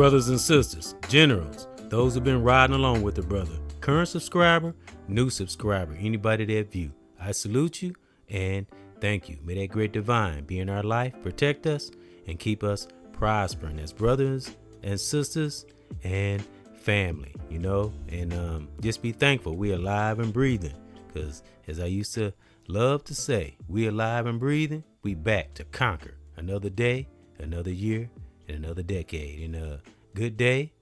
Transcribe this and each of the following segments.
brothers and sisters, generals, those who've been riding along with the brother, current subscriber, new subscriber, anybody that view, I salute you and thank you. May that great divine be in our life, protect us, and keep us prospering as brothers and sisters and family, and just be thankful we alive and breathing, because as I used to love to say, we alive and breathing, we back to conquer another day, another year, and another decade. And good day,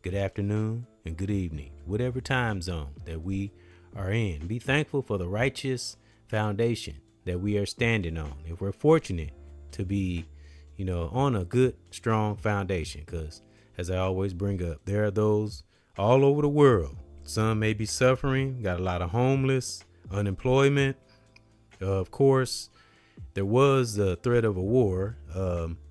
good afternoon, and good evening, whatever time zone that we are in. Be thankful for the righteous foundation that we are standing on. If we're fortunate to be, on a good, strong foundation, because as I always bring up, there are those all over the world. Some may be suffering, got a lot of homeless, unemployment. Of course, there was the threat of a war.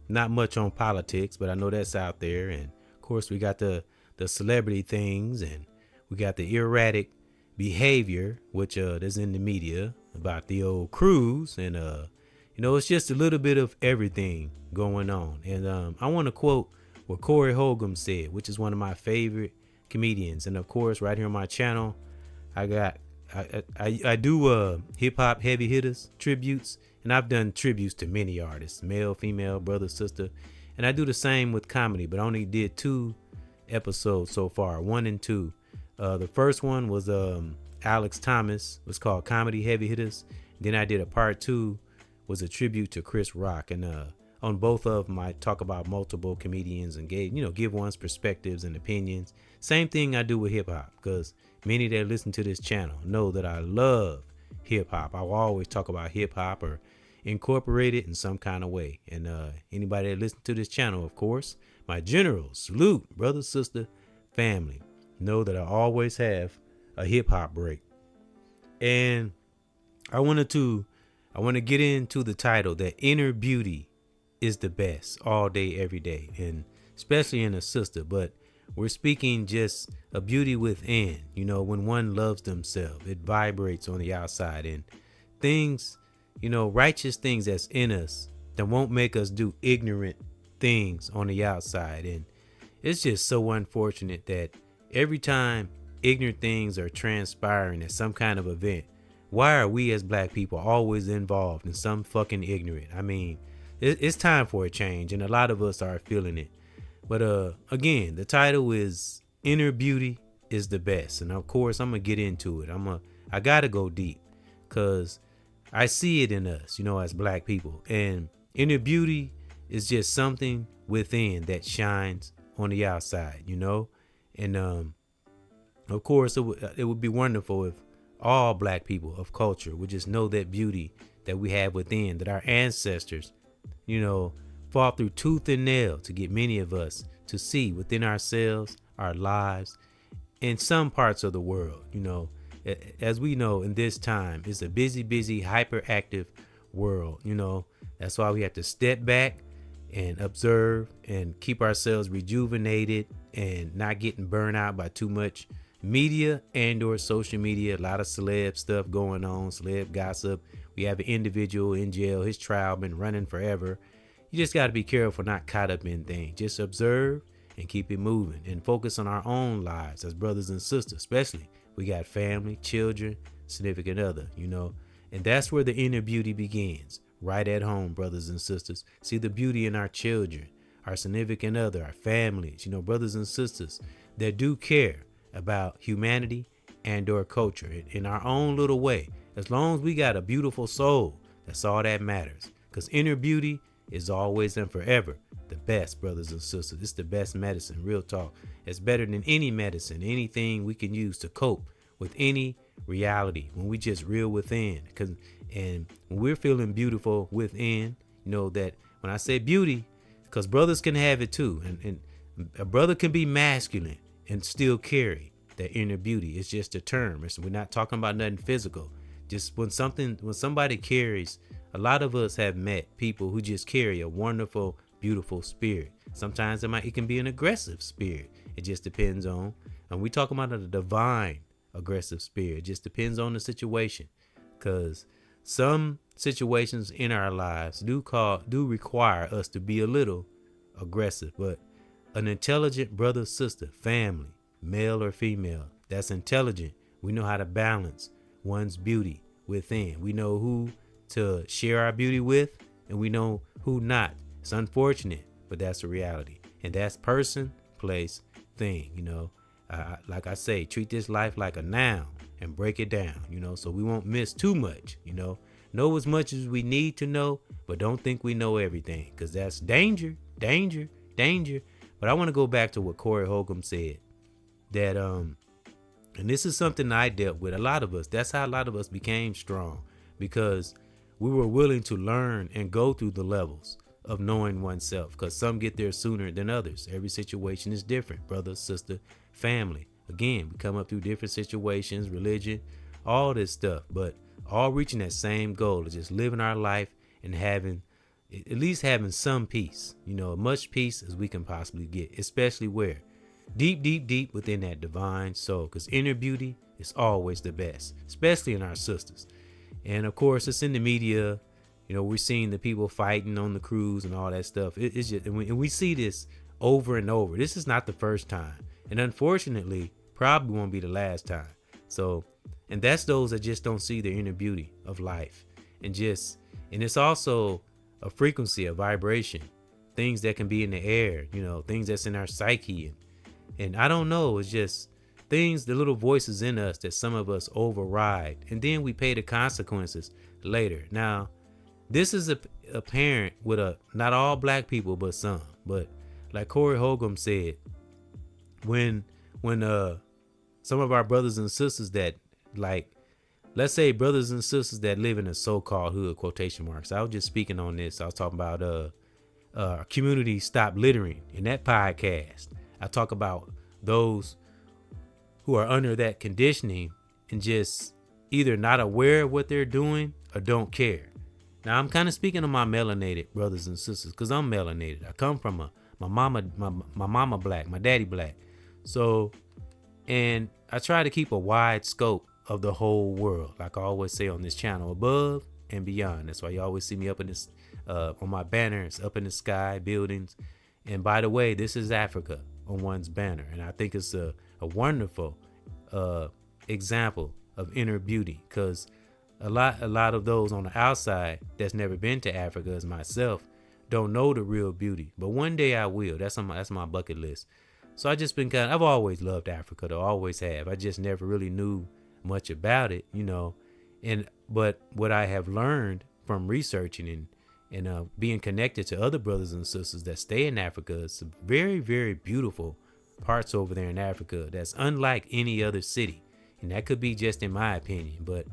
Not much on politics, but I know that's out there. And of course, we got the celebrity things, and we got the erratic behavior, which is in the media about the old cruise. And, it's just a little bit of everything going on. And I want to quote what Corey Holcomb said, which is one of my favorite comedians. And of course, right here on my channel, I do hip hop heavy hitters tributes, and I've done tributes to many artists, male, female, brother, sister, and I do the same with comedy, but I only did 2 episodes so far, 1 and 2. The first one was Alex Thomas, was called Comedy Heavy Hitters. Then I did a part 2, was a tribute to Chris Rock, and on both of them I talk about multiple comedians and give one's perspectives and opinions. Same thing I do with hip hop, because many that listen to this channel know that I love hip hop. I will always talk about hip hop or incorporate it in some kind of way. And anybody that listen to this channel, of course, my generals, salute, brother, sister, family, know that I always have a hip hop break. And I want to get into the title that inner beauty is the best all day, every day, and especially in a sister. But we're speaking just a beauty within, when one loves themselves, it vibrates on the outside, and things, righteous things that's in us that won't make us do ignorant things on the outside. And it's just so unfortunate that every time ignorant things are transpiring at some kind of event, why are we as black people always involved in some fucking ignorant? I mean, it's time for a change, and a lot of us are feeling it. But again, the title is Inner Beauty is the Best. And of course, I'm going to get into it. I got to go deep, because I see it in us, as black people. And inner beauty is just something within that shines on the outside, And of course, it would be wonderful if all black people of culture would just know that beauty that we have within, that our ancestors, fought through tooth and nail to get many of us to see within ourselves, our lives, in some parts of the world. As we know, in this time, it's a busy, hyperactive world. That's why we have to step back and observe and keep ourselves rejuvenated and not getting burned out by too much media and or social media. A lot of celeb stuff going on, celeb gossip. We have an individual in jail, his trial been running forever. You just got to be careful, not caught up in things. Just observe and keep it moving and focus on our own lives as brothers and sisters. Especially we got family, children, significant other, and that's where the inner beauty begins, right at home, brothers and sisters. See the beauty in our children, our significant other, our families, brothers and sisters that do care about humanity and or culture in our own little way. As long as we got a beautiful soul, that's all that matters, because inner beauty is always and forever the best, brothers and sisters. It's the best medicine, real talk. It's better than any medicine, anything we can use to cope with any reality when we just real within. And when we're feeling beautiful within, that when I say beauty, because brothers can have it too. And a brother can be masculine and still carry that inner beauty. It's just a term. We're not talking about nothing physical. Just when somebody carries, a lot of us have met people who just carry a wonderful, beautiful spirit. Sometimes it can be an aggressive spirit. It just depends on, and we talking about a divine aggressive spirit. It just depends on the situation, because some situations in our lives do require us to be a little aggressive. But an intelligent brother, sister, family, male or female, that's intelligent. We know how to balance one's beauty within. We know who to share our beauty with, and we know who not. It's unfortunate, but that's the reality. And that's person, place, thing. Like I say, treat this life like a noun and break it down, so we won't miss too much. Know as much as we need to know, but don't think we know everything, because that's danger. But I want to go back to what Corey Holcomb said, that and this is something I dealt with. A lot of us, that's how a lot of us became strong, because we were willing to learn and go through the levels of knowing oneself, because some get there sooner than others. Every situation is different. Brother, sister, family. Again, we come up through different situations, religion, all this stuff, but all reaching that same goal of just living our life and at least having some peace, much peace as we can possibly get, especially where deep within that divine soul, because inner beauty is always the best, especially in our sisters. And of course, it's in the media. We're seeing the people fighting on the cruise and all that stuff. It's just, and we see this over and over. This is not the first time, and unfortunately, probably won't be the last time. So, and that's those that just don't see the inner beauty of life, and it's also a frequency, a vibration, things that can be in the air, things that's in our psyche, and I don't know. It's just things, the little voices in us that some of us override, and then we pay the consequences later. Now, this is apparent with not all black people, but some. But like Corey Holcomb said, when some of our brothers and sisters that, like, let's say brothers and sisters that live in a so-called hood, quotation marks. I was just speaking on this. I was talking about community stop littering in that podcast. I talk about those who are under that conditioning and just either not aware of what they're doing or don't care. Now, I'm kind of speaking of my melanated brothers and sisters, because I'm melanated. I come from my mama black, my daddy black. So, and I try to keep a wide scope of the whole world, like I always say on this channel, above and beyond. That's why you always see me up in this, on my banners, up in the sky, buildings. And by the way, this is Africa on one's banner, and I think it's a wonderful example of inner beauty, because a lot of those on the outside that's never been to Africa, as myself, don't know the real beauty. But one day I will. That's my bucket list. So I just been I've always loved Africa, though, always have. I just never really knew much about it, but what I have learned from researching and being connected to other brothers and sisters that stay in Africa, is some very, very beautiful parts over there in Africa that's unlike any other city. And that could be just in my opinion, but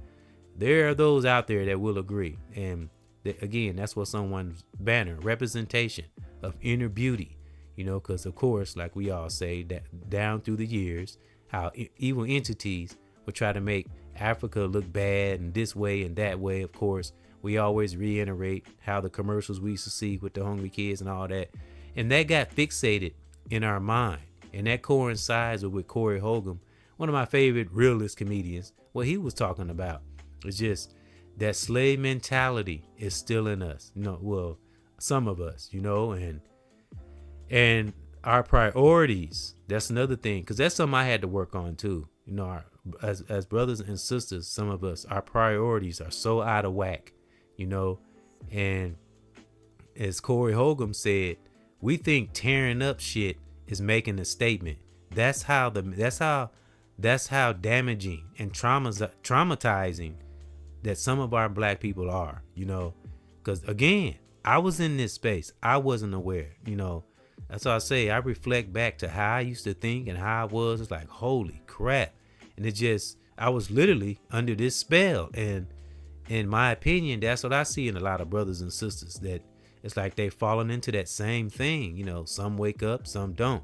there are those out there that will agree. And again, that's what's on one's banner, representation of inner beauty, because of course, like we all say, that down through the years, how evil entities would try to make Africa look bad and this way and that way. Of course, we always reiterate how the commercials we used to see with the hungry kids and all that, and that got fixated in our mind. And that coincides with Corey Holcomb, one of my favorite realist comedians. What he was talking about is just that slave mentality is still in us. Well, some of us, and our priorities. That's another thing, because that's something I had to work on too. As brothers and sisters, some of us, our priorities are so out of whack, and as Corey Holcomb said, we think tearing up shit is making a statement. That's how damaging and traumatizing that some of our black people are, because again, I was in this space. I wasn't aware, That's why I say I reflect back to how I used to think and how I was. It's like, holy crap. And I was literally under this spell. And in my opinion, that's what I see in a lot of brothers and sisters, that it's like they've fallen into that same thing. Some wake up, some don't.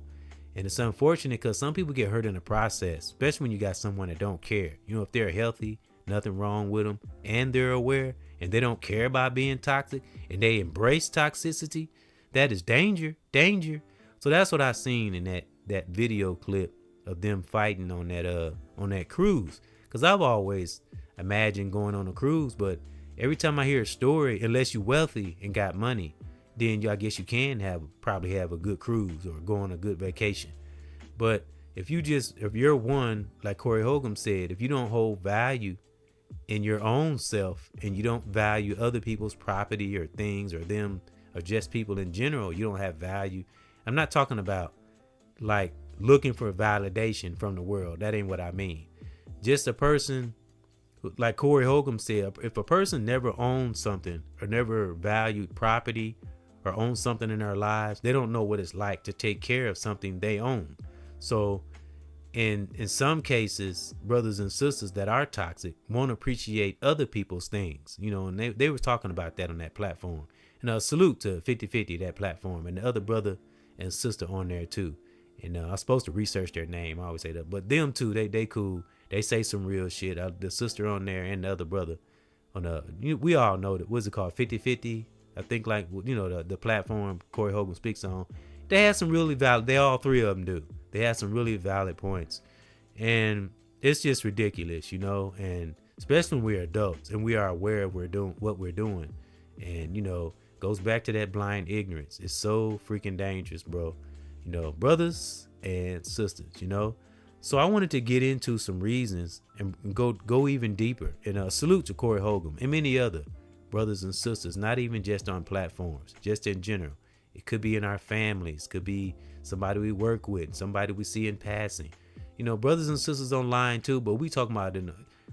And it's unfortunate because some people get hurt in the process, especially when you got someone that don't care. If they're healthy, nothing wrong with them, and they're aware, and they don't care about being toxic, and they embrace toxicity, that is danger. So that's what I seen in that video clip of them fighting on that cruise. Because I've always imagined going on a cruise, but every time I hear a story, unless you're wealthy and got money, then I guess you can probably have a good cruise or go on a good vacation. But if you're one, like Corey Holcomb said, if you don't hold value in your own self and you don't value other people's property or things or them or just people in general, you don't have value. I'm not talking about like looking for validation from the world. That ain't what I mean. Just a person, like Corey Holcomb said, if a person never owned something or never valued property or owned something in their lives, they don't know what it's like to take care of something they own. So in some cases, brothers and sisters that are toxic won't appreciate other people's things, and they were talking about that on that platform. And a salute to 50/50, that platform, and the other brother and sister on there too. And I was supposed to research their name. I always say that, but them two, they cool. They say some real shit. The sister on there and the other brother on we all know that, what's it called, 50/50? I think, like, the platform Corey Hogan speaks on. They have some really valid. They all three of them do. They have some really valid points, and it's just ridiculous, And especially when we're adults and we are aware of what we're doing, and goes back to that blind ignorance. It's so freaking dangerous, bro. Brothers and sisters. So I wanted to get into some reasons and go even deeper. And salute to Corey Hogan and many other brothers and sisters, not even just on platforms, just in general. It could be in our families, could be somebody we work with, somebody we see in passing. Brothers and sisters online too, but we talking about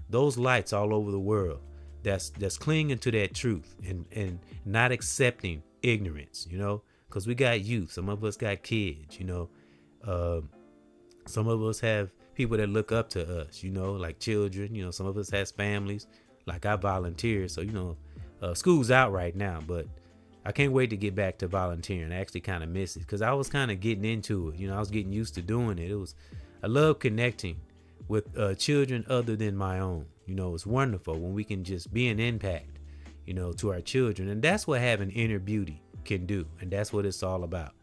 those lights all over the world that's clinging to that truth and not accepting ignorance, because we got youth. Some of us got kids, some of us have people that look up to us, like children. Some of us has families. Like I volunteer, so school's out right now, but I can't wait to get back to volunteering. I actually kind of miss it because I was kind of getting into it. I was getting used to doing it. I love connecting with children other than my own. It's wonderful when we can just be an impact, to our children, and that's what having inner beauty can do, and that's what it's all about.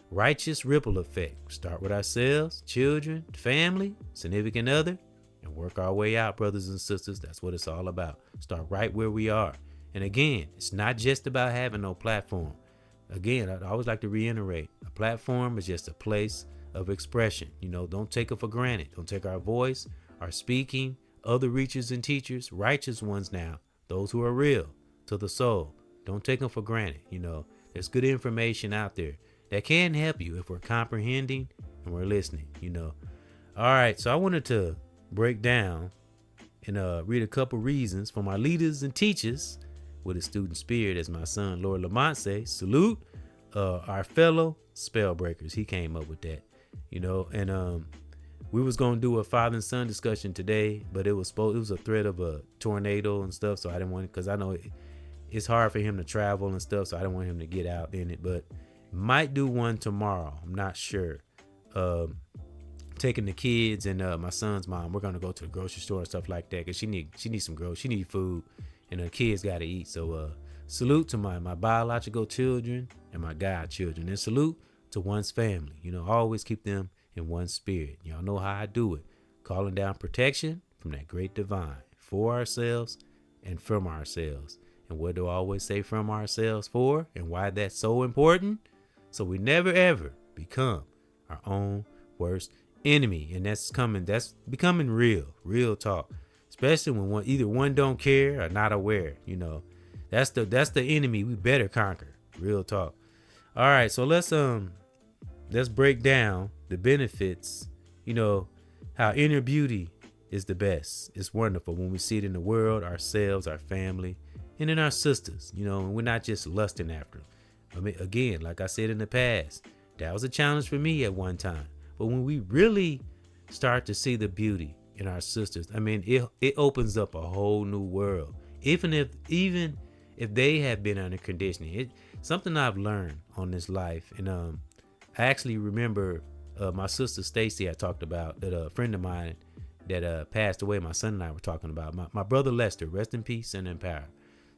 Righteous ripple effect. Start with ourselves, children, family, significant other, and work our way out, brothers and sisters. That's what it's all about. Start right where we are. And again, it's not just about having no platform. Again, I always like to reiterate, a platform is just a place of expression. Don't take it for granted. Don't take our voice, our speaking, other reachers and teachers, righteous ones now, those who are real to the soul. Don't take them for granted. There's good information out there that can help you if we're comprehending and we're listening. All right, so I wanted to break down and read a couple reasons for my leaders and teachers with a student spirit, as my son Lord Lamont say. Salute our fellow spell breakers. He came up with that, and we was gonna do a father and son discussion today, but it was a threat of a tornado and stuff, so I didn't want it, because I know it's hard for him to travel and stuff, so I didn't want him to get out in it. But might do one tomorrow. I'm not sure. Taking the kids and my son's mom, we're gonna go to the grocery store and stuff like that, because she needs some groceries, she need food, and the kids gotta eat. So salute to my biological children and my godchildren, and salute to one's family. Always keep them in one spirit. Y'all know how I do it. Calling down protection from that great divine for ourselves and from ourselves. And what do I always say from ourselves for, and why that's so important? So we never ever become our own worst enemy. And that's becoming real talk. Especially when either one don't care or not aware. That's the enemy we better conquer. Real talk. All right, so let's break down the benefits. How inner beauty is the best. It's wonderful when we see it in the world, ourselves, our family, and in our sisters. And we're not just lusting after them. I mean, again, like I said in the past, that was a challenge for me at one time. But when we really start to see the beauty in our sisters, I mean, it opens up a whole new world. Even if they have been under conditioning, it's something I've learned on this life. And I actually remember my sister Stacy I talked about, that a friend of mine that passed away, my son and I were talking about. My brother Lester, rest in peace and in power.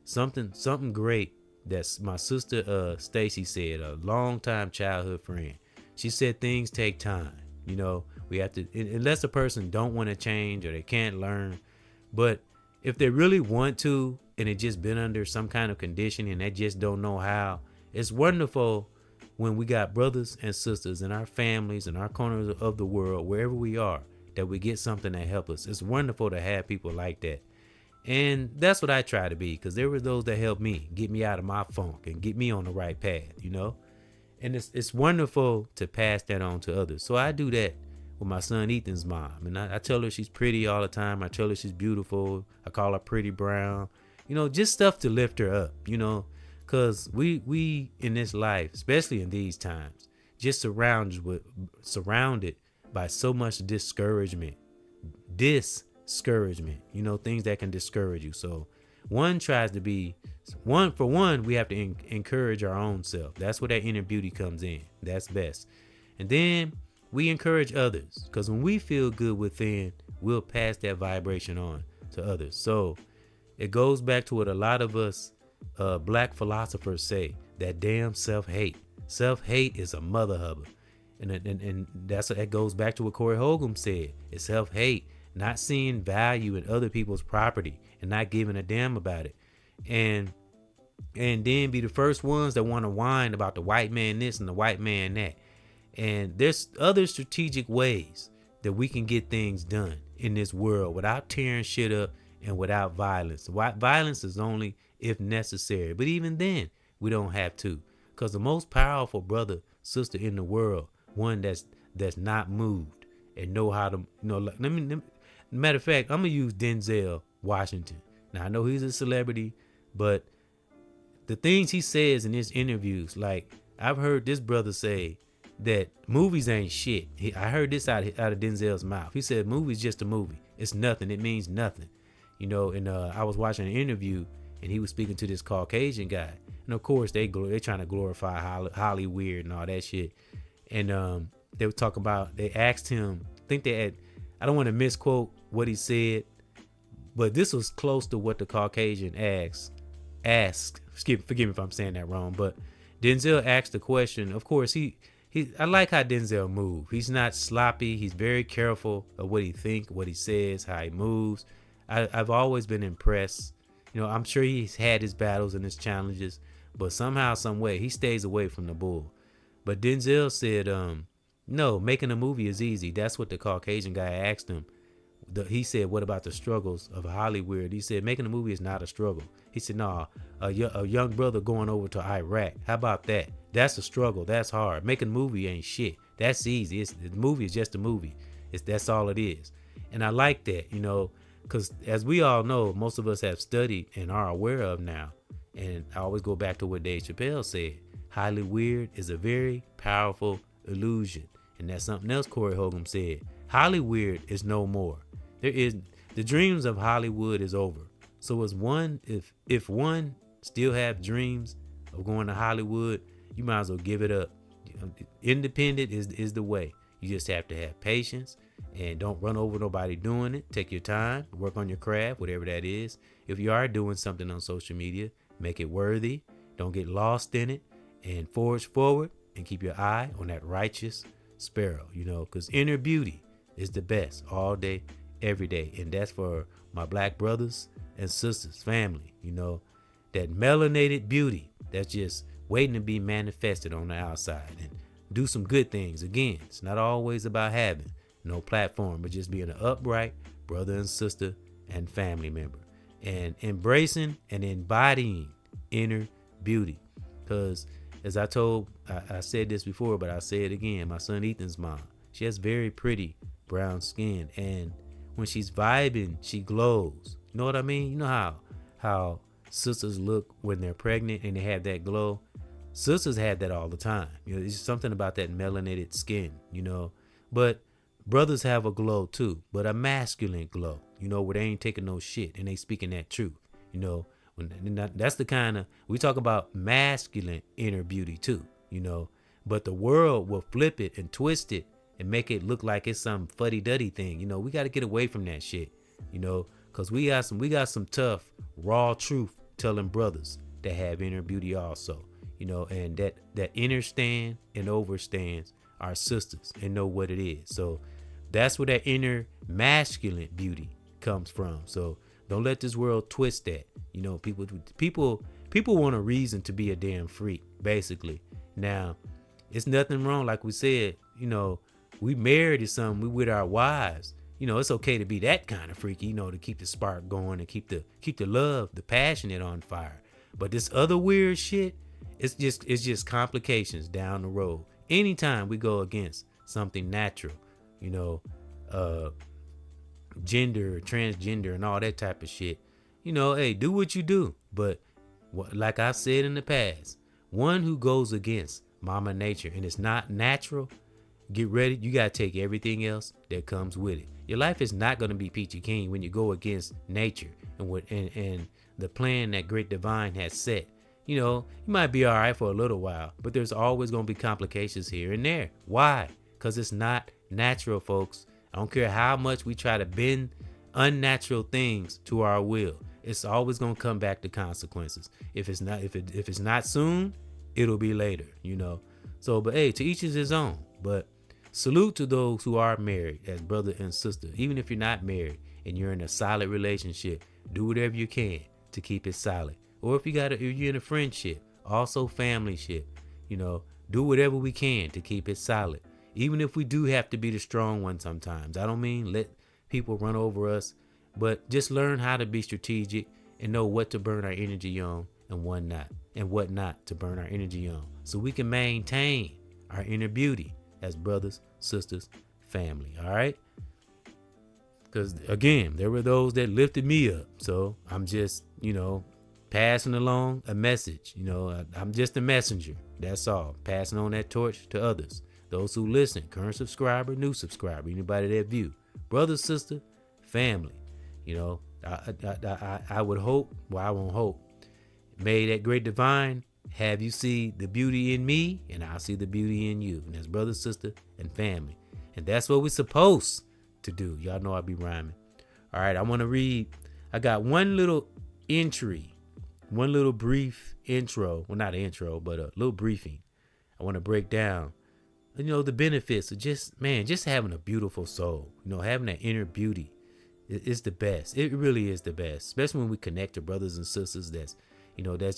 Something great that my sister Stacy said, a longtime childhood friend. She said things take time. We have to, unless a person don't want to change or they can't learn. But if they really want to, and it just been under some kind of condition and they just don't know how. It's wonderful when we got brothers and sisters in our families and our corners of the world, wherever we are, that we get something that help us. It's wonderful to have people like that. And that's what I try to be, because there were those that helped me get me out of my funk and get me on the right path, you know? And it's wonderful to pass that on to others. So I do that with my son Ethan's mom. And I tell her she's pretty all the time. I tell her she's beautiful. I call her Pretty Brown. You know, just stuff to lift her up, you know? Because we in this life, especially in these times, just surrounded by so much discouragement, you know, things that can discourage you. So we have to encourage our own self. That's where that inner beauty comes in. That's best. And then we encourage others, because when we feel good within, we'll pass that vibration on to others. So it goes back to what a lot of us black philosophers say, that damn self-hate. Self-hate is a mother hubber. And that goes back to what Corey Holcomb said. It's self-hate, not seeing value in other people's property and not giving a damn about it. And then be the first ones that want to whine about the white man this and the white man that. And there's other strategic ways that we can get things done in this world without tearing shit up and without violence. Violence is only if necessary. But even then, we don't have to. Because the most powerful brother, sister in the world, one that's not moved and know how to, you know, like, matter of fact, I'm going to use Denzel Washington. Now, I know he's a celebrity, but the things he says in his interviews, like, I've heard this brother say that movies ain't shit. I heard this out of Denzel's mouth. He said, movie's just a movie. It's nothing. It means nothing. You know, and I was watching an interview, and he was speaking to this Caucasian guy. And, of course, they trying to glorify Hollywood and all that shit. And they were talking about, they asked him, I don't want to misquote what he said, but this was close to what the Caucasian asked. Forgive me if I'm saying that wrong, but Denzel asked the question. Of course, I like how Denzel moves. He's not sloppy. He's very careful of what he thinks, what he says, how he moves. I've always been impressed. You know, I'm sure he's had his battles and his challenges, but somehow, some way, he stays away from the bull. But Denzel said, no, making a movie is easy. That's what the Caucasian guy asked him. He said, what about the struggles of Hollywood? He said, making a movie is not a struggle. He said, no, a young brother going over to Iraq. How about that? That's a struggle. That's hard. Making a movie ain't shit. That's easy. The movie is just a movie. That's all it is. And I like that, you know, because as we all know, most of us have studied and are aware of now. And I always go back to what Dave Chappelle said. Hollywood is a very powerful illusion. And that's something else Corey Holcomb said. Hollywood is no more. The dreams of Hollywood is over. So if one still have dreams of going to Hollywood, you might as well give it up. Independent is the way. You just have to have patience and don't run over nobody doing it. Take your time, work on your craft, whatever that is. If you are doing something on social media, make it worthy. Don't get lost in it, and forge forward and keep your eye on that righteous sparrow, you know, because inner beauty is the best all day, every day. And that's for my black brothers and sisters, family, you know, that melanated beauty that's just waiting to be manifested on the outside, and do some good things. Again, it's not always about having no platform, but just being an upright brother and sister and family member, and embracing and embodying inner beauty. Because as I said this before, but I'll say it again, my son Ethan's mom, she has very pretty brown skin, and when she's vibing, she glows. You know what I mean? You know how sisters look when they're pregnant and they have that glow? Sisters have that all the time. You know, there's something about that melanated skin, you know. But brothers have a glow too, but a masculine glow, you know, where they ain't taking no shit and they speaking that truth, you know. That's the kind of, we talk about masculine inner beauty too, you know. But the world will flip it and twist it and make it look like it's some fuddy-duddy thing. You know, we got to get away from that shit, you know, because we got some tough, raw truth telling brothers that have inner beauty also, you know, and that inner stand and overstands our sisters and know what it is. So that's where that inner masculine beauty comes from. So Don't let this world twist that. You know, people want a reason to be a damn freak, basically. Now, it's nothing wrong, like we said, you know, we married or something, we with our wives. You know, it's okay to be that kind of freaky, you know, to keep the spark going and keep the love, the passionate on fire. But this other weird shit, it's just complications down the road. Anytime we go against something natural, you know, gender, transgender, and all that type of shit, you know, hey, do what you do. But like I've said in the past, one who goes against Mama Nature and it's not natural, get ready. You got to take everything else that comes with it. Your life is not going to be peachy keen when you go against nature and the plan that Great Divine has set. You know, you might be all right for a little while, but there's always going to be complications here and there. Why? Because it's not natural, folks. I don't care how much we try to bend unnatural things to our will. It's always going to come back to consequences. If it's not soon, it'll be later, you know. So, but hey, to each is his own. But salute to those who are married as brother and sister. Even if you're not married and you're in a solid relationship, do whatever you can to keep it solid. Or if you're in a friendship, also family ship, you know, do whatever we can to keep it solid. Even if we do have to be the strong one sometimes. I don't mean let people run over us, but just learn how to be strategic and know what to burn our energy on and what not to burn our energy on, so we can maintain our inner beauty as brothers, sisters, family. All right. Because again, there were those that lifted me up. So I'm just, you know, passing along a message. You know, I'm just a messenger. That's all. Passing on that torch to others. Those who listen, current subscriber, new subscriber, anybody that view, brother, sister, family. You know, I would hope, well, I won't hope. May that Great Divine have you see the beauty in me, and I'll see the beauty in you. And that's brother, sister, and family. And that's what we're supposed to do. Y'all know I'll be rhyming. All right, I want to read. I got one little entry, one little brief intro. Well, not an intro, but a little briefing. I want to break down, you know, the benefits of just having a beautiful soul. You know, having that inner beauty is the best. It really is the best, especially when we connect to brothers and sisters that's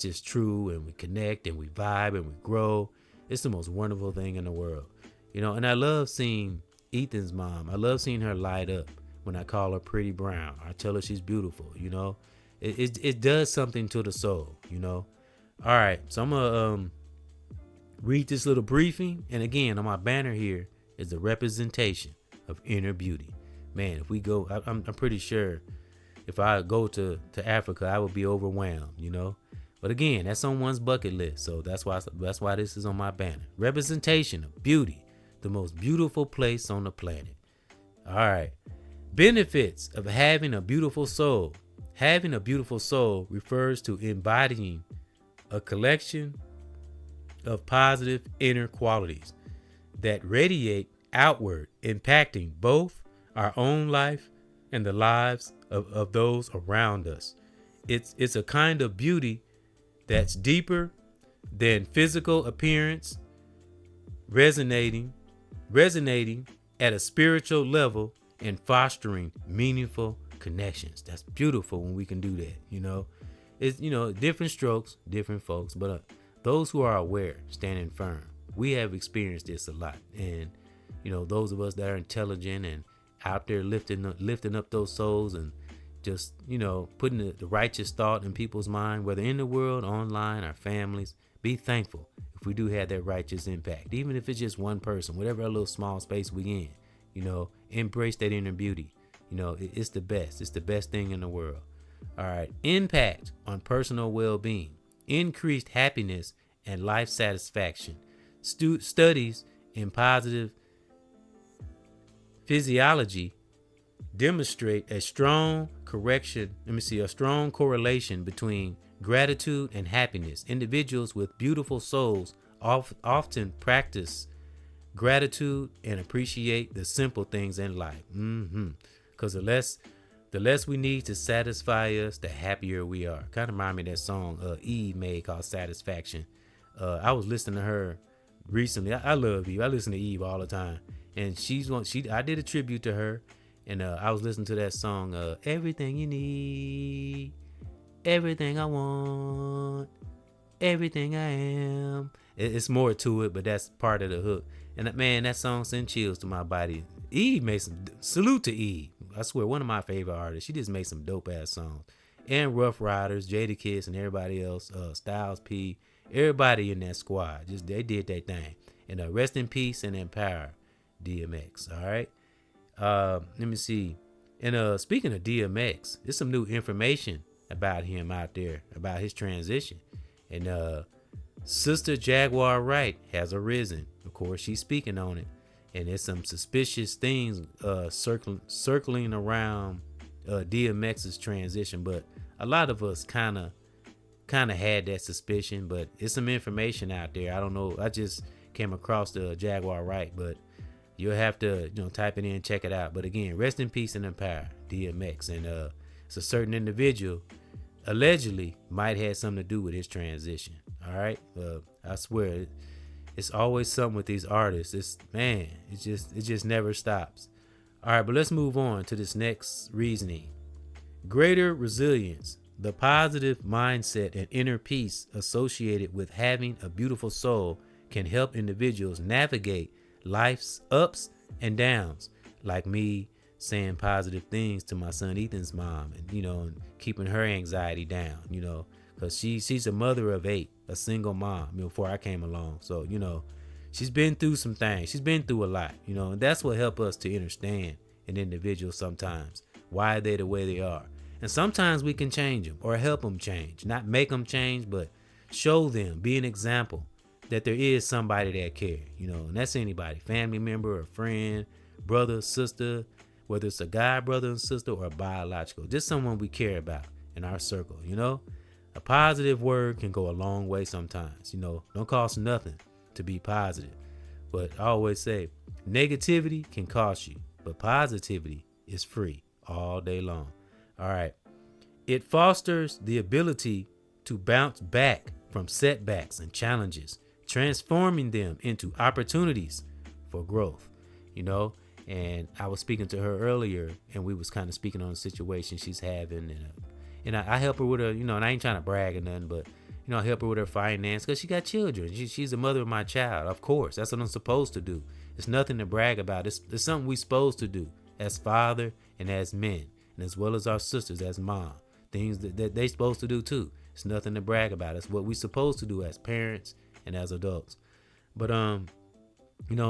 just true, and we connect and we vibe and we grow. It's the most wonderful thing in the world. You know, and I love seeing Ethan's mom. I love seeing her light up when I call her Pretty Brown. I tell her she's beautiful, you know. It does something to the soul, you know. All right, so I'm going to read this little briefing. And again, on my banner here is the representation of inner beauty. Man, if we go, I'm pretty sure if I go to Africa, I would be overwhelmed, you know. But again, that's on one's bucket list. So that's why this is on my banner. Representation of beauty, the most beautiful place on the planet. All right. Benefits of having a beautiful soul. Having a beautiful soul refers to embodying a collection of positive inner qualities that radiate outward, impacting both our own life and the lives of those around us. It's a kind of beauty that's deeper than physical appearance, resonating at a spiritual level and fostering meaningful connections. That's beautiful when we can do that, you know. It's, you know, different strokes, different folks, but those who are aware, standing firm. We have experienced this a lot. And, you know, those of us that are intelligent and out there lifting up those souls and just, you know, putting the righteous thought in people's mind, whether in the world, online, our families. Be thankful if we do have that righteous impact, even if it's just one person, whatever our little small space we in. You know, embrace that inner beauty. You know, it's the best. It's the best thing in the world. All right. Impact on personal well-being, increased happiness and life satisfaction. Studies in positive physiology demonstrate a strong correlation between gratitude and happiness. Individuals with beautiful souls often practice gratitude and appreciate the simple things in life. Because the less we need to satisfy us, the happier we are. Kind of remind me of that song Eve made called Satisfaction. I was listening to her recently. I love Eve. I listen to Eve all the time. And I did a tribute to her. And I was listening to that song, Everything You Need, Everything I Want, Everything I Am. It's more to it, but that's part of the hook. And man, that song sent chills to my body. Eve made some, salute to Eve. I swear, one of my favorite artists. She just made some dope ass songs. And Rough Riders, Jadakiss, and everybody else, Styles P, everybody in that squad, just they did their thing. And rest in peace and empower DMX. All right. Let me see. And speaking of DMX, there's some new information about him out there, about his transition. And Sister Jaguar Wright has arisen. Of course, she's speaking on it. And there's some suspicious things circling around DMX's transition. But a lot of us kind of had that suspicion. But it's some information out there. I don't know. I just came across the Jaguar Wright, but you'll have to type it in, check it out. But again, rest in peace and empower DMX. And it's a certain individual allegedly might have something to do with his transition. All right. I swear it's always something with these artists. It just never stops. All right, but let's move on to this next reasoning. Greater resilience, the positive mindset and inner peace associated with having a beautiful soul can help individuals navigate life's ups and downs, like me saying positive things to my son Ethan's mom, and and keeping her anxiety down, because she's a mother of 8, a single mom, before I came along. So she's been through some things. She's been through a lot, and that's what helps us to understand an individual sometimes, why they're the way they are. And sometimes we can change them or help them change, not make them change, but show them, be an example that there is somebody that care, and that's anybody, family member, a friend, brother, sister, whether it's a guy, brother and sister, or a biological, just someone we care about in our circle. A positive word can go a long way sometimes. Don't cost nothing to be positive. But I always say negativity can cost you, but positivity is free all day long. All right. It fosters the ability to bounce back from setbacks and challenges, transforming them into opportunities for growth, and I was speaking to her earlier, and we was kind of speaking on the situation she's having, and I help her with her, and I ain't trying to brag or nothing, but I help her with her finance because she got children. She's the mother of my child. Of course, that's what I'm supposed to do. It's nothing to brag about. It's something we supposed to do as father and as men, and as well as our sisters as mom. Things that they supposed to do too. It's nothing to brag about. It's what we supposed to do as parents and as adults. But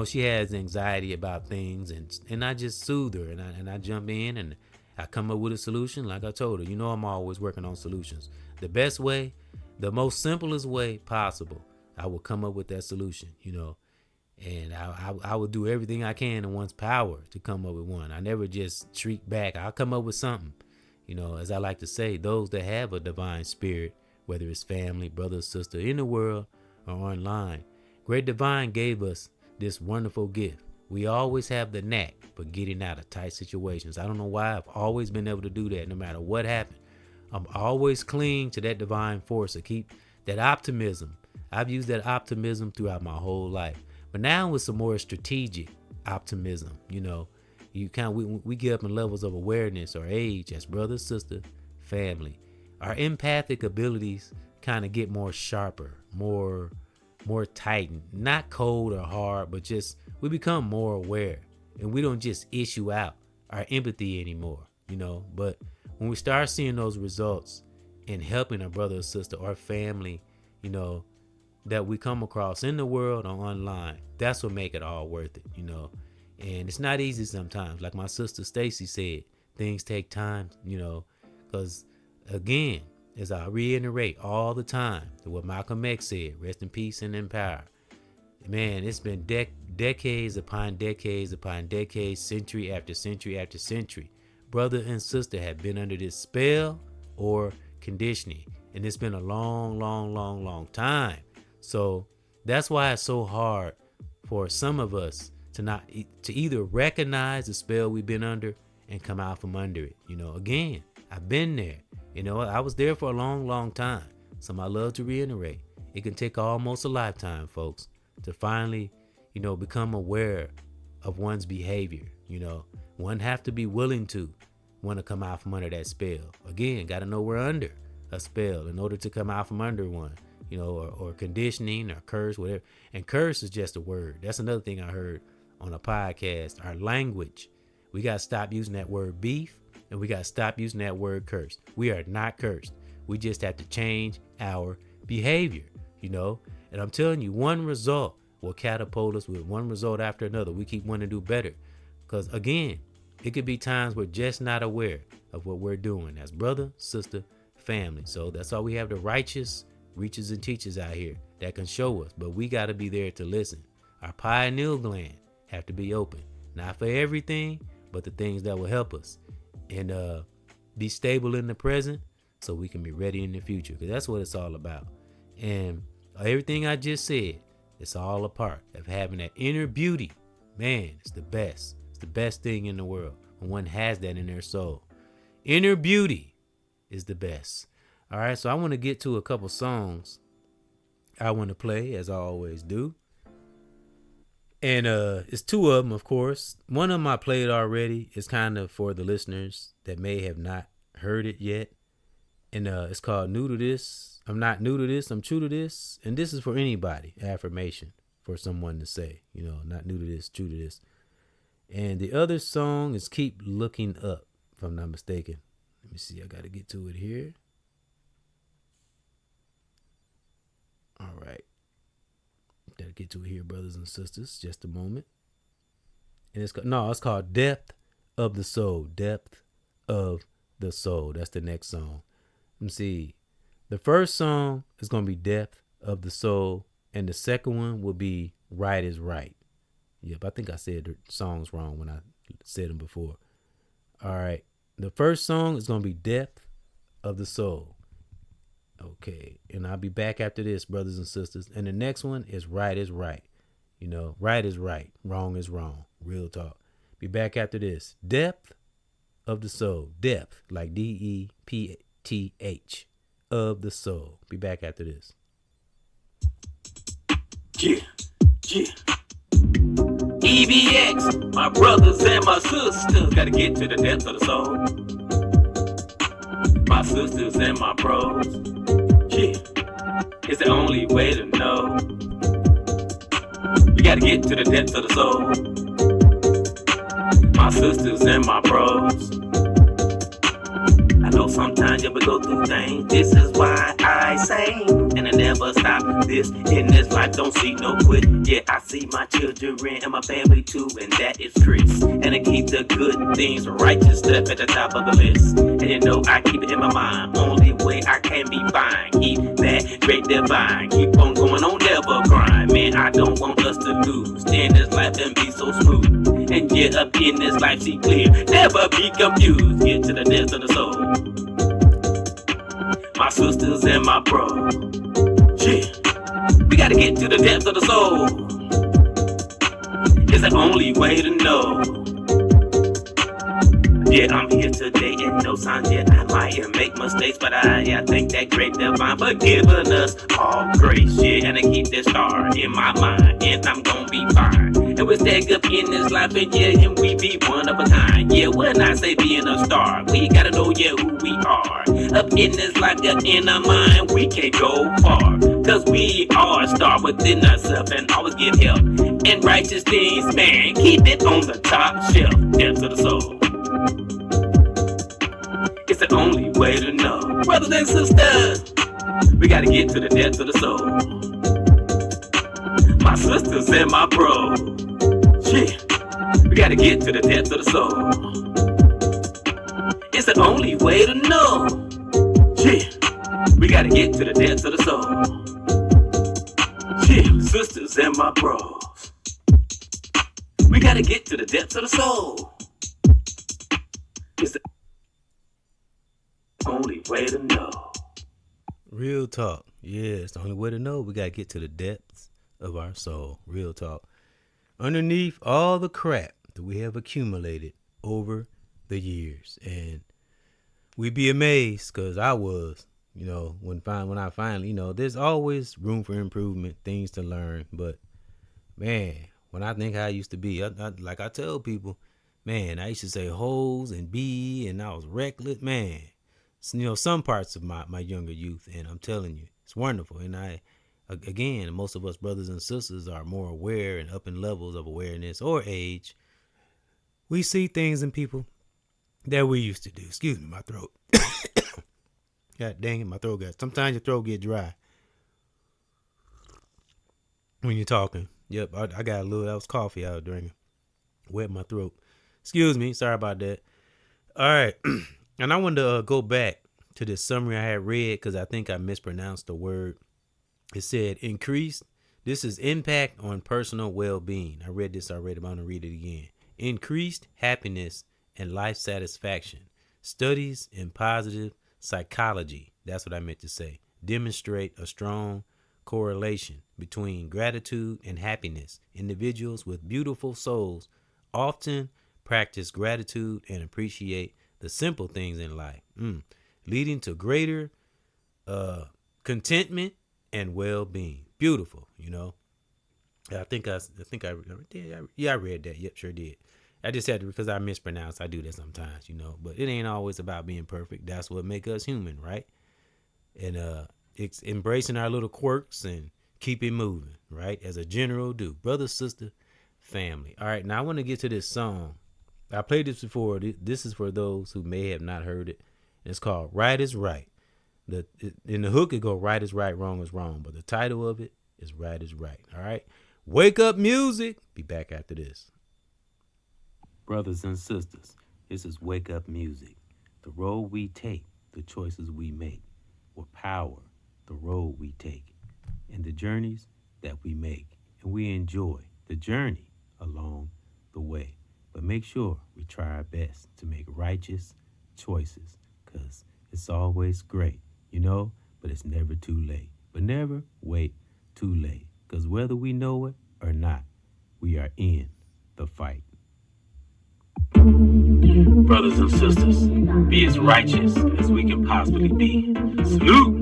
she has anxiety about things, and I just soothe her, and I jump in and I come up with a solution. Like I told her, I'm always working on solutions. The best way, the most simplest way possible, I will come up with that solution, and I will do everything I can in one's power to come up with one. I never just shriek back. I'll come up with something. As I like to say, those that have a divine spirit, whether it's family, brother, sister, in the world or online, Great Divine gave us this wonderful gift. We always have the knack for getting out of tight situations. I don't know why. I've always been able to do that no matter what happened. I'm always clinging to that divine force to keep that optimism. I've used that optimism throughout my whole life. But now with some more strategic optimism, you we get up in levels of awareness or age as brother, sister, family. Our empathic abilities kind of get more sharper, more tightened, not cold or hard, but just we become more aware, and we don't just issue out our empathy anymore, but when we start seeing those results in helping a brother or sister or family, that we come across in the world or online, that's what make it all worth it, and it's not easy sometimes. Like my sister Stacy said, things take time, because again, as I reiterate all the time to what Malcolm X said, rest in peace and in power. Man, it's been decades upon decades upon decades, century after century after century. Brother and sister have been under this spell or conditioning, and it's been a long, long, long, long time. So that's why it's so hard for some of us to either recognize the spell we've been under and come out from under it. Again, I've been there. I was there for a long, long time. So I love to reiterate, it can take almost a lifetime, folks, to finally, become aware of one's behavior. One have to be willing to want to come out from under that spell. Again, got to know we're under a spell in order to come out from under one, or conditioning or curse, whatever. And curse is just a word. That's another thing I heard on a podcast. Our language, we got to stop using that word beef, and we got to stop using that word curse. We are not cursed. We just have to change our behavior, and I'm telling you, one result will catapult us with one result after another. We keep wanting to do better because, again, it could be times we're just not aware of what we're doing as brother, sister, family. So that's why we have the righteous reachers and teachers out here that can show us, but we got to be there to listen. Our pineal gland have to be open, not for everything, but the things that will help us and be stable in the present so we can be ready in the future, because that's what it's all about. And everything I just said, it's all a part of having that inner beauty. Man, it's the best. It's the best thing in the world when one has that in their soul. Inner beauty is the best. All right, so I want to get to a couple songs I want to play, as I always do. And it's two of them, of course. One of them I played already. It's kind of for the listeners that may have not heard it yet. And it's called New to This. I'm not new to this. I'm true to this. And this is for anybody. Affirmation for someone to say, not new to this, true to this. And the other song is Keep Looking Up, if I'm not mistaken. Let me see. I got to get to it here. All right. Got to get to it here, brothers and sisters. Just a moment. And it's called Depth of the Soul. Depth of the Soul. That's the next song. Let me see. The first song is going to be Depth of the Soul. And the second one will be Right is Right. Yep, I think I said the songs wrong when I said them before. All right. The first song is going to be Depth of the Soul. Okay. And I'll be back after this, brothers and sisters. And the next one is Right is Right. Right is right. Wrong is wrong. Real talk. Be back after this. Depth of the Soul. Depth, like DEPTH. Of the Soul. Be back after this. Yeah. EBX, my brothers and my sisters, gotta get to the depth of the soul. My sisters and my bros, yeah, it's the only way to know. We gotta get to the depth of the soul. My sisters and my bros, I know sometimes you will go through things. This is why I sing, and I never stop. This in this life don't see no quit. Yeah, I see my children and my family too, and that is Chris. And I keep the good things, righteous stuff at the top of the list. And I keep it in my mind. Only way I can be fine. Keep that great divine. Keep on going on, never grind. Man, I don't want us to lose. Stay in this life and be so smooth. And get up in this life, see clear. Never be confused. Get to the depth of the soul. My sisters and my bro, yeah, we gotta get to the depth of the soul. It's the only way to know. Yeah, I'm here today and no signs yet. I might make mistakes, but I thank that great divine for giving us all grace. Yeah, and I keep this star in my mind, and I'm gonna be fine. And we stack up in this life, and and we be one of a kind. Yeah, when I say being a star, we gotta know, who we are. Up in this life, in our mind, we can't go far. Cause we are a star within ourselves, and always give help. And righteous things, man, keep it on the top shelf. Depths of the soul. It's the only way to know. Brothers and sisters, we gotta get to the depths of the soul. My sisters and my bro, yeah, we gotta get to the depths of the soul. It's the only way to know. Yeah, we gotta get to the depths of the soul. Yeah, sisters and my bros, we gotta get to the depths of the soul. It's the only way to know. Real talk. Yeah, it's the only way to know. We got to get to the depths of our soul. Real talk. Underneath all the crap that we have accumulated over the years. And we'd be amazed, because I was, when I finally, there's always room for improvement, things to learn. But, man, when I think how I used to be, like I tell people, Man, I used to say hoes and B, and I was reckless. Man, some parts of my younger youth, and I'm telling you, it's wonderful. And again, most of us brothers and sisters are more aware and up in levels of awareness or age. We see things in people that we used to do. Excuse me, my throat. God dang it, my throat got. Sometimes your throat get dry when you're talking. Yep, I got a little. That was coffee I was drinking. Wet my throat. Excuse me. Sorry about that. All right, and I wanted to go back to this summary I had read because I think I mispronounced the word. It said increased. This is impact on personal well-being. I read this already, but I'm gonna read it again. Increased happiness and life satisfaction. Studies in positive psychology, that's what I meant to say, demonstrate a strong correlation between gratitude and happiness. Individuals with beautiful souls often practice gratitude and appreciate the simple things in life, leading to greater contentment and well-being. Beautiful, I think I read that. Yep, sure did. I just had to, because I mispronounce. I do that sometimes, but it ain't always about being perfect. That's what make us human, right? And it's embracing our little quirks and keep it moving, right? As a general do. Brother, sister, family. All right, now I want to get to this song. I played this before. This is for those who may have not heard it. It's called Right is Right. In the hook, it go right is right, wrong is wrong. But the title of it is Right is Right. All right? Wake up music. Be back after this. Brothers and sisters, this is Wake Up Music. The road we take, the choices we make, will power the road we take and the journeys that we make. And we enjoy the journey along the way. But make sure we try our best to make righteous choices, because it's always great, but it's never too late. But never wait too late, because whether we know it or not, we are in the fight. Brothers and sisters, be as righteous as we can possibly be. Salute!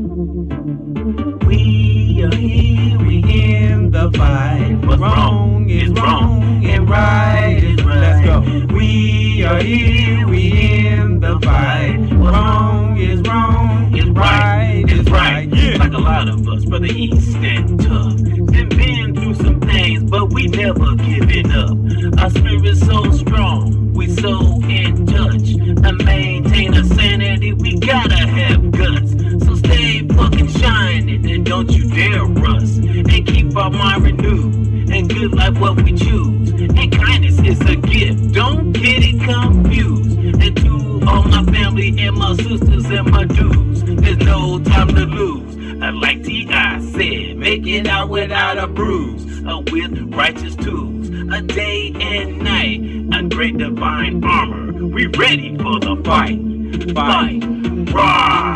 We are here, we in the fight. What's wrong is wrong and right is right. Let's go. We are here, we in the fight. What's wrong is right is right. Yeah. Like a lot of us, Brother E, stand tough. Been through some things, but we never giving up. Our spirit's so strong, we so in touch. And maintain our sanity, we gotta have guts. So stay fucking shining and don't you dare rust. And keep our mind renewed and good life what we choose. And kindness is a gift, don't get it confused. And to all my family and my sisters and my dudes, there's no time to lose. Like T.I. said, make it out without a bruise, with righteous tools, a day and night, a great divine armor. We ready for the fight. Rah!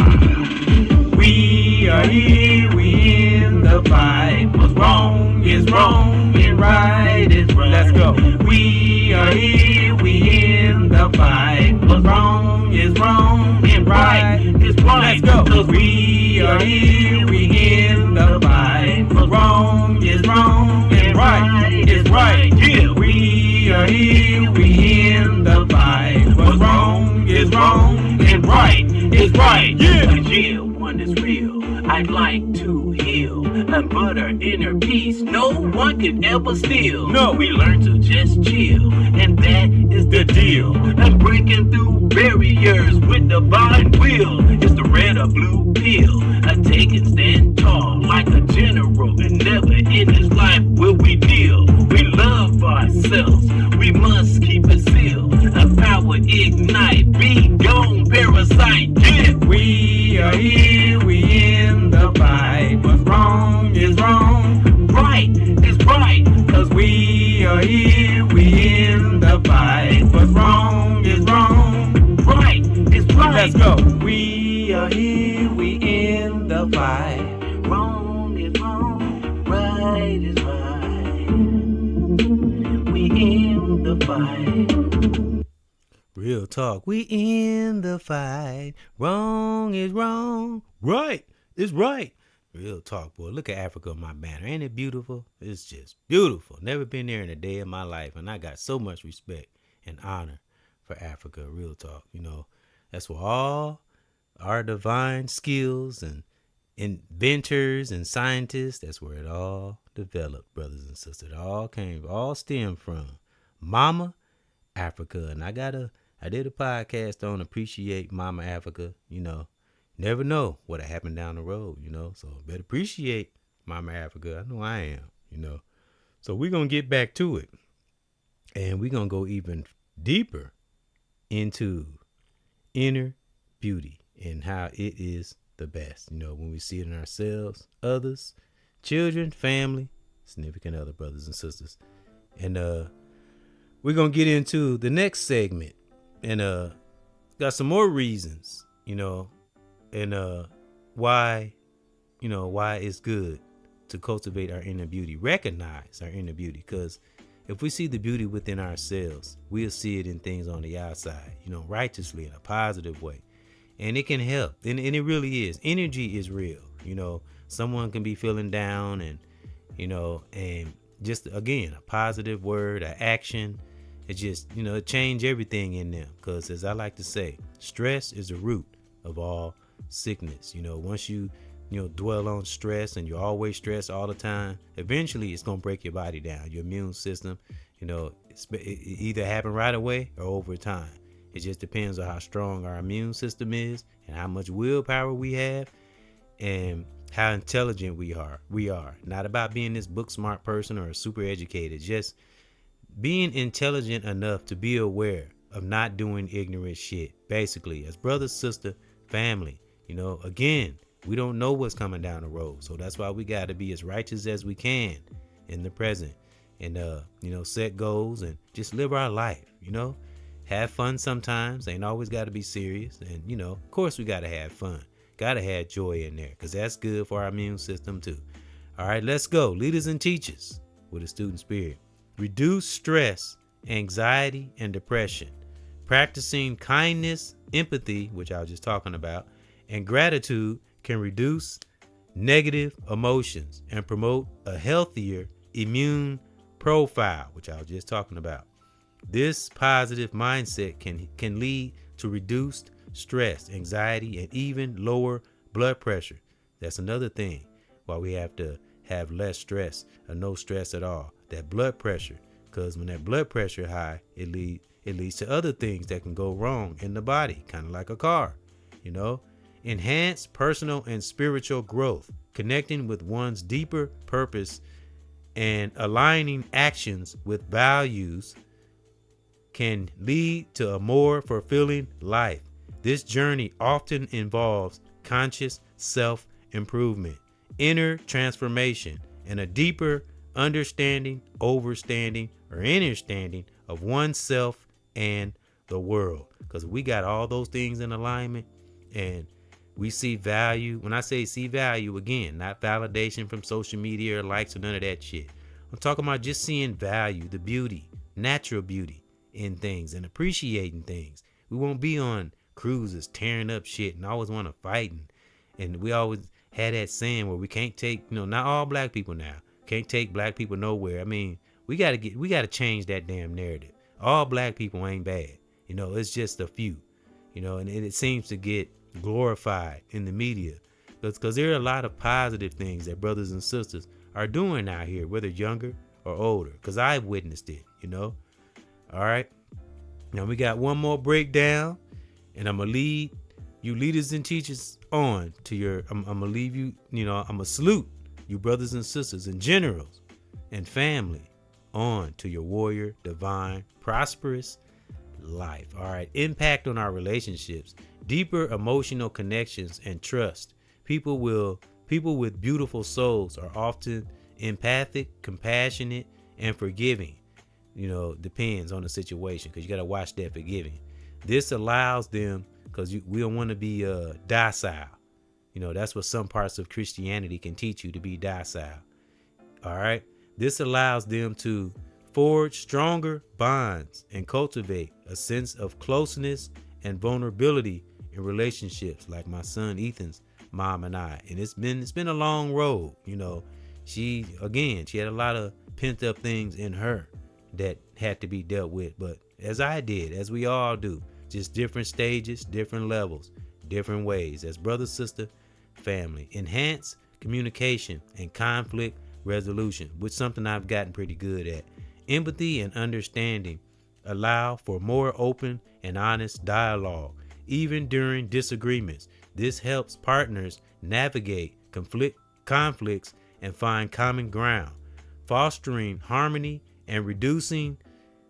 We are here, we in the fight. What's wrong is wrong and right is right. Let's go. We are here, we in the fight. What's wrong is wrong and right is right. Let's go. 'Cause we are here, we in the fight. What's wrong is wrong and right is right. Yeah, we are here, we in the fight. What's wrong is wrong and right is right. Yeah, yeah, one is real. I'd like to heal and but our inner peace no one can ever steal. No, we learn to just chill, and that is the deal. And breaking through barriers with divine will is the red or blue pill. I take and stand tall like a general, and never in this life will we kneel. We love ourselves, we must keep it sealed. A power ignite, be gone parasite. Yeah, we are here, we in the fight. What's wrong is wrong, right is right. 'Cause we are here, we in the fight. What's wrong is wrong, right is right. Let's go. We are here, we in the fight. Wrong is wrong, right is right. We in the fight. Real talk. We in the fight. Wrong is wrong. Right is right. Real talk, boy. Look at Africa on my banner. Ain't it beautiful? It's just beautiful. Never been there in a day of my life, and I got so much respect and honor for Africa. Real talk. That's where all our divine skills and inventors and scientists, that's where it all developed, brothers and sisters. It all stemmed from Mama Africa. And I did a podcast on appreciate Mama Africa. Never know what'll happen down the road, so better appreciate Mama Africa. I know I am. So we're gonna get back to it, and we're gonna go even deeper into inner beauty and how it is the best, when we see it in ourselves, others, children, family, significant other, brothers and sisters. And we're gonna get into the next segment, and got some more reasons, and why it's good to cultivate our inner beauty, recognize our inner beauty, because if we see the beauty within ourselves, we'll see it in things on the outside, righteously, in a positive way. And it can help. And it really is. Energy is real. Someone can be feeling down, and just, again, a positive word, an action, it just, it change everything in them. Because as I like to say, stress is the root of all sickness. Once you dwell on stress and you're always stressed all the time, eventually it's going to break your body down. Your immune system, it either happen right away or over time. It just depends on how strong our immune system is and how much willpower we have and how intelligent we are. Not about being this book smart person or super educated, just being intelligent enough to be aware of not doing ignorant shit. Basically, as brother, sister, family, again, we don't know what's coming down the road. So that's why we got to be as righteous as we can in the present and, set goals and just live our life, have fun sometimes. Ain't always got to be serious. And, of course we got to have fun. Got to have joy in there because that's good for our immune system too. All right, let's go. Leaders and teachers with a student spirit. Reduce stress, anxiety, and depression. Practicing kindness, empathy, which I was just talking about, and gratitude can reduce negative emotions and promote a healthier immune profile, which I was just talking about. This positive mindset can lead to reduced stress, anxiety, and even lower blood pressure. That's another thing why we have to have less stress or no stress at all. That blood pressure, because when that blood pressure high, it leads to other things that can go wrong in the body, kind of like a car, Enhance personal and spiritual growth, connecting with one's deeper purpose and aligning actions with values can lead to a more fulfilling life. This journey often involves conscious self-improvement, inner transformation, and a deeper understanding, overstanding, or understanding of oneself and the world. Because we got all those things in alignment and we see value. When I say see value, again, not validation from social media or likes or none of that shit. I'm talking about just seeing value, the beauty, natural beauty in things and appreciating things. We won't be on cruises tearing up shit and always want to fight. And we always had that saying where we can't take, not all black people now, can't take black people nowhere. I mean, we got to change that damn narrative. All black people ain't bad. It's just a few, and it seems to get glorified in the media because there are a lot of positive things that brothers and sisters are doing out here, whether younger or older, because I've witnessed it, All right. Now we got one more breakdown, and I'm going to lead you leaders and teachers on to I'm going to leave you, I'm going to salute you brothers and sisters and generals and family on to your warrior, divine, prosperous life. All right. Impact on our relationships, deeper emotional connections and trust. People with beautiful souls are often empathic, compassionate, and forgiving. Depends on the situation, because you got to watch that forgiving. This allows them, because we don't want to be docile. That's what some parts of Christianity can teach you, to be docile. All right. This allows them to forge stronger bonds and cultivate a sense of closeness and vulnerability in relationships, like my son Ethan's mom and I. And it's been a long road. She had a lot of pent up things in her that had to be dealt with, but as I did, as we all do, just different stages, different levels, different ways. As brother, sister, family. Enhance communication and conflict resolution, which is something I've gotten pretty good at. Empathy and understanding allow for more open and honest dialogue, even during disagreements. This helps partners navigate conflicts and find common ground, fostering harmony and reducing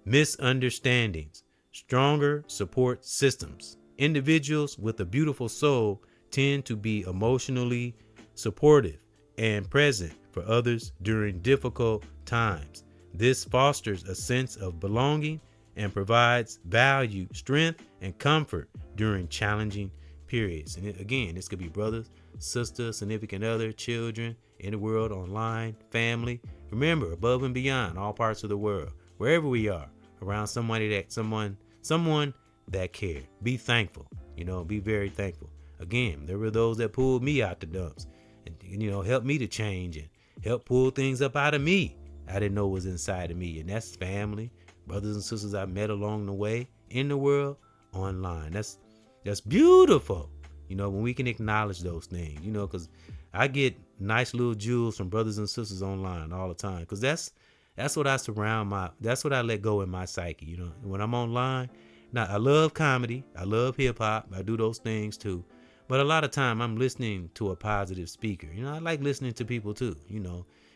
misunderstandings. Stronger support systems. Individuals with a beautiful soul tend to be emotionally supportive and present for others during difficult times. This fosters a sense of belonging and provides value, strength, and comfort during challenging periods. And again, this could be brothers, sisters, significant other, children, in the world, online, family. Remember, above and beyond, all parts of the world, wherever we are, around someone that care. Be thankful, be very thankful. Again, there were those that pulled me out the dumps and helped me to change and help pull things up out of me I didn't know was inside of me. And that's family, brothers and sisters I met along the way, in the world, online. That's beautiful, when we can acknowledge those things, because I get nice little jewels from brothers and sisters online all the time, because that's what that's what I let go in my psyche, when I'm online. Now, I love comedy, I love hip hop, I do those things too, but a lot of time I'm listening to a positive speaker. I like listening to people too.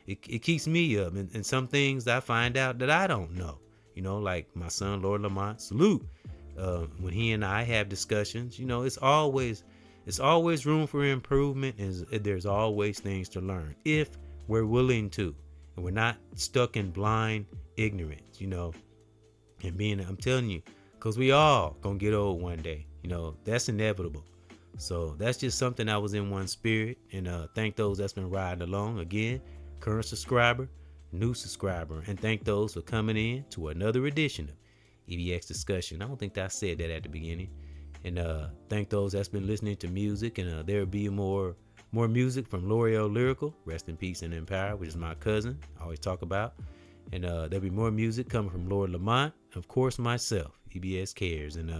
It keeps me up, and some things I find out that I don't know, like my son Lord Lamont, salute. When he and I have discussions, it's always room for improvement, and there's always things to learn if we're willing to, and we're not stuck in blind ignorance, and I'm telling you, because we all gonna get old one day, that's inevitable. So that's just something I was in one spirit, and thank those that's been riding along. Again, current subscriber, new subscriber, and thank those for coming in to another edition of EBX Discussion. I don't think that I said that at the beginning. And thank those that's been listening to music, and there'll be more music from L'Oreal Lyrical, rest in peace and in power, which is my cousin I always talk about. And there'll be more music coming from Lord Lamont, of course myself, EBS Cares, and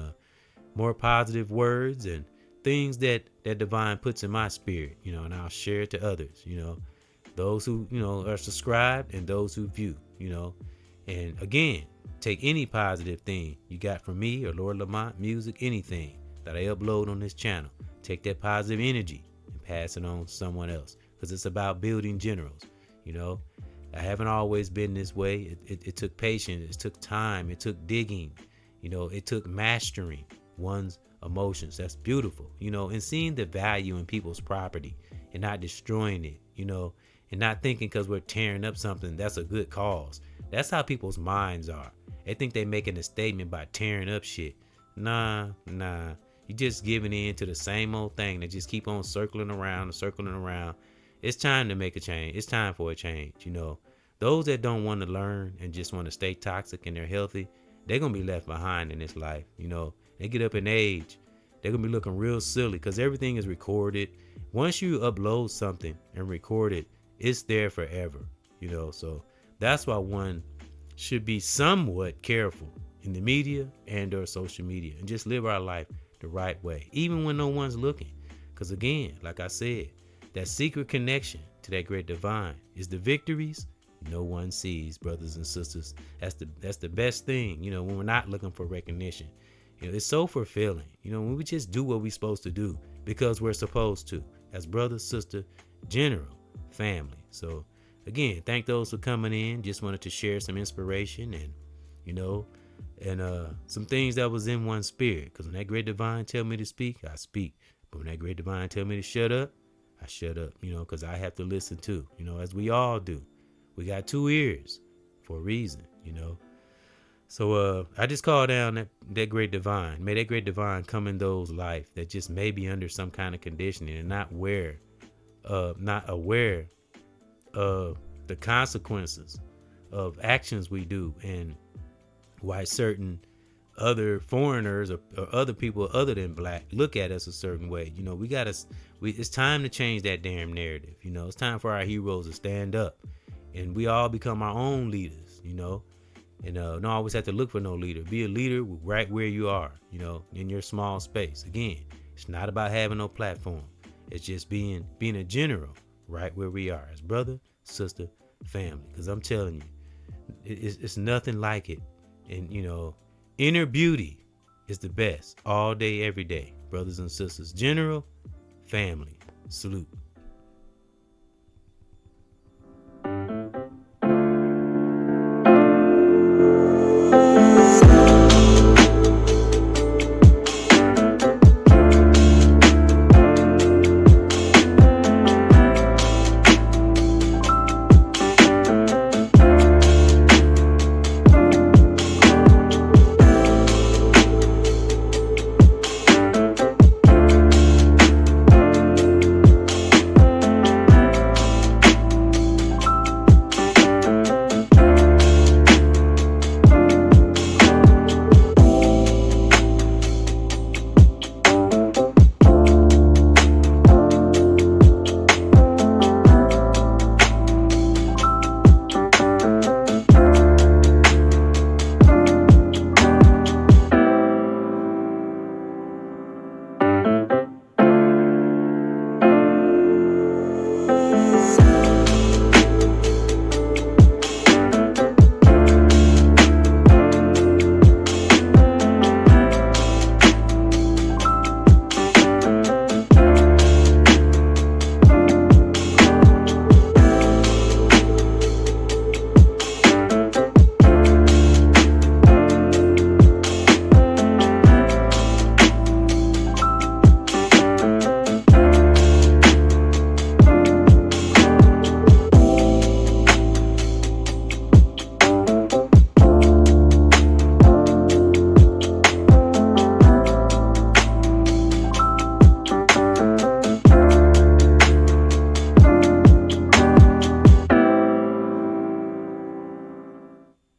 more positive words and things that divine puts in my spirit, and I'll share it to others, those who are subscribed and those who view, and again, take any positive thing you got from me or Lord Lamont music, anything that I upload on this channel, take that positive energy and pass it on to someone else, because it's about building generals. I haven't always been this way. It took patience, it took time, it took digging, it took mastering one's emotions. That's beautiful, and seeing the value in people's property and not destroying it, and not thinking because we're tearing up something that's a good cause. That's how people's minds are. They think they making a statement by tearing up shit. Nah. You just giving in to the same old thing that just keep on circling around. It's time to make a change. It's time for a change. Those that don't want to learn and just want to stay toxic and they're healthy, they're going to be left behind in this life. They get up in age, they're going to be looking real silly because everything is recorded. Once you upload something and record it, it's there forever. So that's why one should be somewhat careful in the media and or social media and just live our life the right way, even when no one's looking. Because again, like I said, that secret connection to that great divine is the victories no one sees, brothers and sisters. That's the best thing, when we're not looking for recognition. It's so fulfilling, when we just do what we're supposed to do because we're supposed to, as brother, sister, general, family. So again, thank those for coming in. Just wanted to share some inspiration and some things that was in one spirit. Because when that great divine tell me to speak, I speak. But when that great divine tell me to shut up, I shut up, because I have to listen too, as we all do. We got 2 ears for a reason, So I just call down that great divine. May that great divine come in those life that just may be under some kind of conditioning and not aware of the consequences of actions we do, and why certain other foreigners or other people other than black look at us a certain way. It's time to change that damn narrative. It's time for our heroes to stand up and we all become our own leaders, And don't always have to look for no leader. Be a leader right where you are, in your small space. Again, it's not about having no platform. It's just being a general right where we are as brother, sister, family. Because I'm telling you, it's nothing like it. And, inner beauty is the best all day, every day. Brothers and sisters, general, family. Salute.